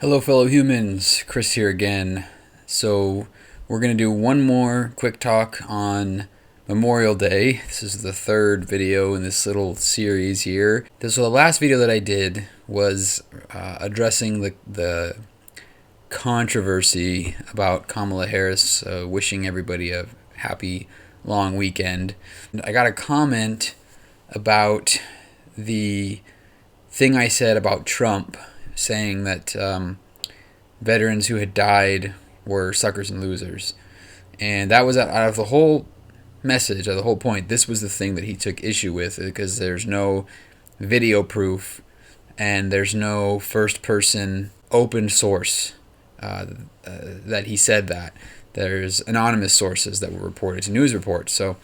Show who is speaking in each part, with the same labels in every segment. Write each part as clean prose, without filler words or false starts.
Speaker 1: Hello, fellow humans. Chris here again. So, we're going to do one more quick talk on Memorial Day. This is the third video in this little series here. So, the last video that I did was addressing the controversy about Kamala Harris wishing everybody a happy long weekend. I got a comment about the thing I said about Trump, saying that veterans who had died were suckers and losers. And that was out of the whole message, of the whole point. This was the thing that he took issue with, because there's no video proof and there's no first-person open source that he said that. There's anonymous sources that were reported to news reports. So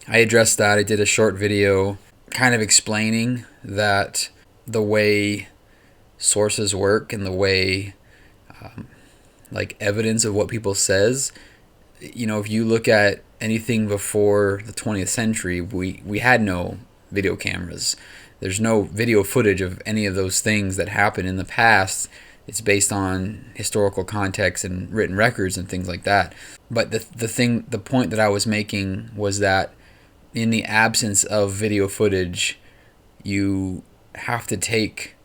Speaker 1: I addressed that. I did a short video kind of explaining that the way sources work and the way like evidence of what people says, if you look at anything before the 20th century, we had no video cameras. There's no video footage of any of those things that happened in the past. It's based on historical context and written records and things like that. But the point that I was making was that in the absence of video footage, you have to take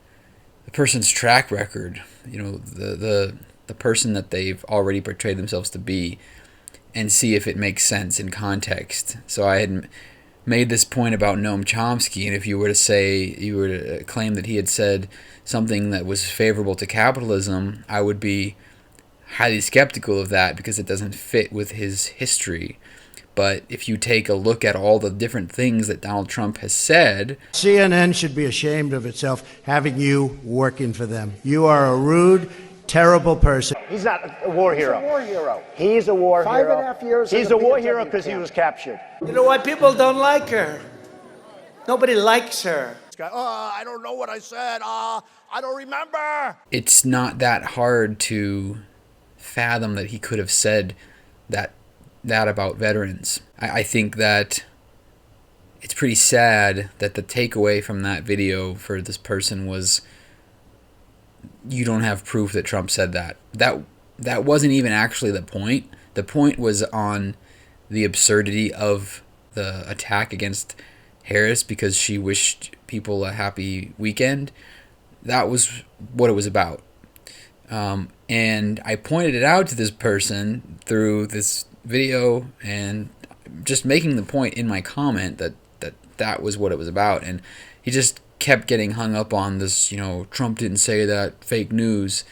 Speaker 1: the person's track record, the person that they've already portrayed themselves to be, and see if it makes sense in context. So I had made this point about Noam Chomsky, and if you were to claim that he had said something that was favorable to capitalism, I would be highly skeptical of that because it doesn't fit with his history. But if you take a look at all the different things that Donald Trump has said...
Speaker 2: CNN should be ashamed of itself having you working for them. You are a rude, terrible person.
Speaker 3: He's not a war hero.
Speaker 4: He's a war hero.
Speaker 3: He's a war hero.
Speaker 4: 5.5 years.
Speaker 3: He's a war hero because he was captured.
Speaker 5: You know why people don't like her? Nobody likes her.
Speaker 4: I don't know what I said. I don't remember.
Speaker 1: It's not that hard to fathom that he could have said that about veterans. I think that it's pretty sad that the takeaway from that video for this person was, you don't have proof that Trump said that. That wasn't even actually the point. The point was on the absurdity of the attack against Harris because she wished people a happy weekend. That was what it was about. And I pointed it out to this person through this video and just making the point in my comment that was what it was about. And he just kept getting hung up on this, Trump didn't say that, fake news.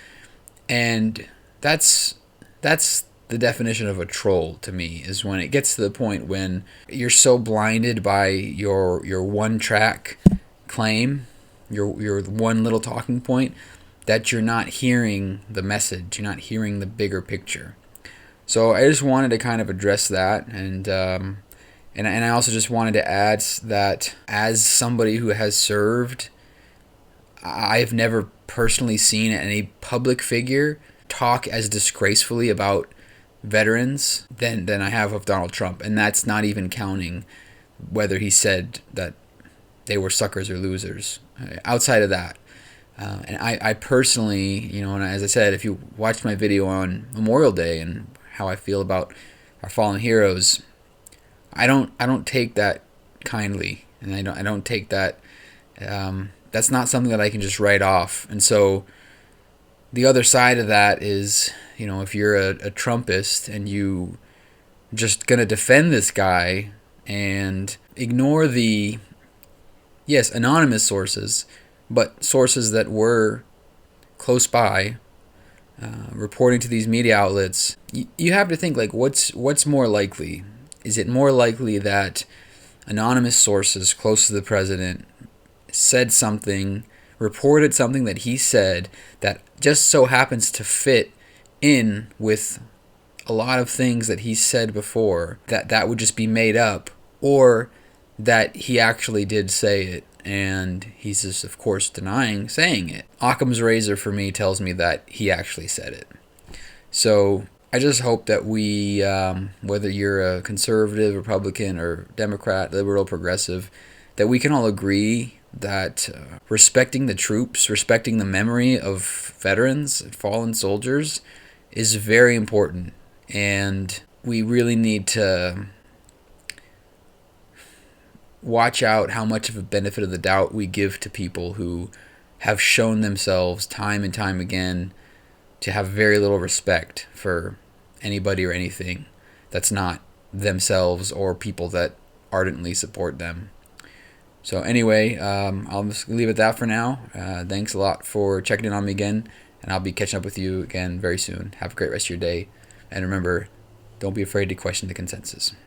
Speaker 1: And that's the definition of a troll to me, is when it gets to the point when you're so blinded by your one track claim, your one little talking point, that you're not hearing the message, you're not hearing the bigger picture. So I just wanted to kind of address that, and I also just wanted to add that as somebody who has served, I've never personally seen any public figure talk as disgracefully about veterans than I have of Donald Trump, and that's not even counting whether he said that they were suckers or losers. Outside of that, and I personally, and as I said, if you watched my video on Memorial Day and how I feel about our fallen heroes, I don't take that kindly, and I don't take that. That's not something that I can just write off. And so the other side of that is, if you're a Trumpist and you just gonna defend this guy and ignore the, yes, anonymous sources, but sources that were close by, reporting to these media outlets, you have to think, like, what's more likely? Is it more likely that anonymous sources close to the president said something, reported something that he said that just so happens to fit in with a lot of things that he said before, that would just be made up, or that he actually did say it and he's just, of course, denying saying it? Occam's razor for me tells me that he actually said it. So I just hope that we, whether you're a conservative, Republican, or Democrat, liberal, progressive, that we can all agree that respecting the troops, respecting the memory of veterans and fallen soldiers is very important. And we really need to watch out how much of a benefit of the doubt we give to people who have shown themselves time and time again to have very little respect for anybody or anything that's not themselves or people that ardently support them. So anyway, I'll just leave it at that for now. Thanks a lot for checking in on me again, and I'll be catching up with you again very soon. Have a great rest of your day, and remember, don't be afraid to question the consensus.